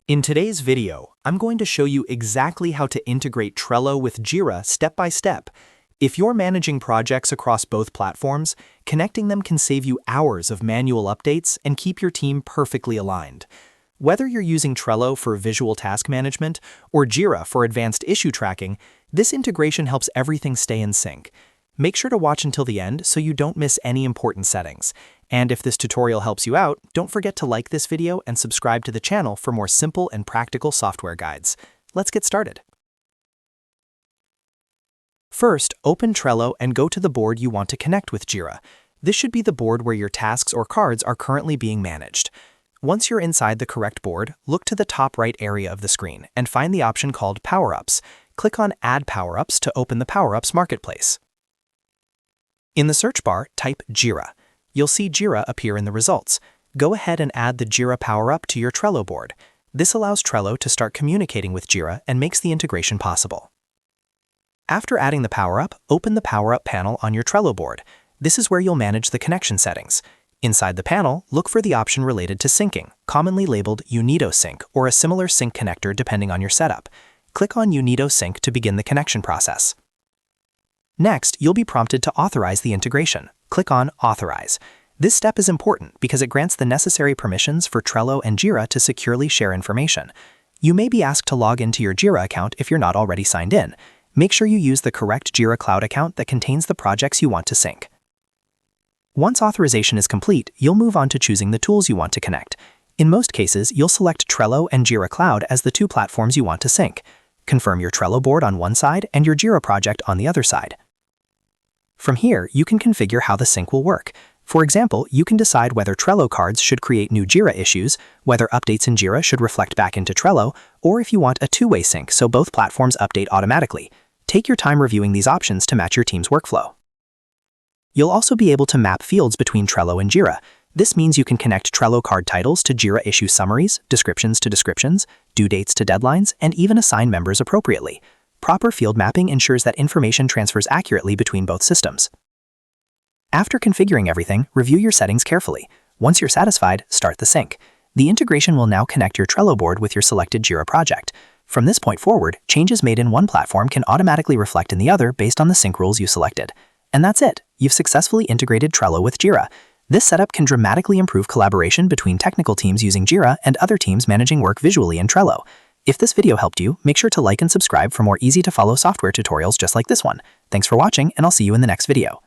In today's video, I'm going to show you exactly how to integrate Trello with Jira step by step. If you're managing projects across both platforms, connecting them can save you hours of manual updates and keep your team perfectly aligned. Whether you're using Trello for visual task management or Jira for advanced issue tracking, this integration helps everything stay in sync. Make sure to watch until the end so you don't miss any important settings. And if this tutorial helps you out, don't forget to like this video and subscribe to the channel for more simple and practical software guides. Let's get started. First, open Trello and go to the board you want to connect with Jira. This should be the board where your tasks or cards are currently being managed. Once you're inside the correct board, look to the top right area of the screen and find the option called Power-Ups. Click on Add Power-Ups to open the Power-Ups marketplace. In the search bar, type Jira. You'll see Jira appear in the results. Go ahead and add the Jira Power-Up to your Trello board. This allows Trello to start communicating with Jira and makes the integration possible. After adding the Power-Up, open the Power-Up panel on your Trello board. This is where you'll manage the connection settings. Inside the panel, look for the option related to syncing, commonly labeled Unito Sync or a similar sync connector depending on your setup. Click on Unito Sync to begin the connection process. Next, you'll be prompted to authorize the integration. Click on Authorize. This step is important because it grants the necessary permissions for Trello and Jira to securely share information. You may be asked to log into your Jira account if you're not already signed in. Make sure you use the correct Jira Cloud account that contains the projects you want to sync. Once authorization is complete, you'll move on to choosing the tools you want to connect. In most cases, you'll select Trello and Jira Cloud as the two platforms you want to sync. Confirm your Trello board on one side and your Jira project on the other side. From here, you can configure how the sync will work. For example, you can decide whether Trello cards should create new Jira issues, whether updates in Jira should reflect back into Trello, or if you want a two-way sync so both platforms update automatically. Take your time reviewing these options to match your team's workflow. You'll also be able to map fields between Trello and Jira. This means you can connect Trello card titles to Jira issue summaries, descriptions to descriptions, due dates to deadlines, and even assign members appropriately. Proper field mapping ensures that information transfers accurately between both systems. After configuring everything, review your settings carefully. Once you're satisfied, start the sync. The integration will now connect your Trello board with your selected Jira project. From this point forward, changes made in one platform can automatically reflect in the other based on the sync rules you selected. And that's it. You've successfully integrated Trello with Jira. This setup can dramatically improve collaboration between technical teams using Jira and other teams managing work visually in Trello. If this video helped you, make sure to like and subscribe for more easy-to-follow software tutorials just like this one. Thanks for watching, and I'll see you in the next video.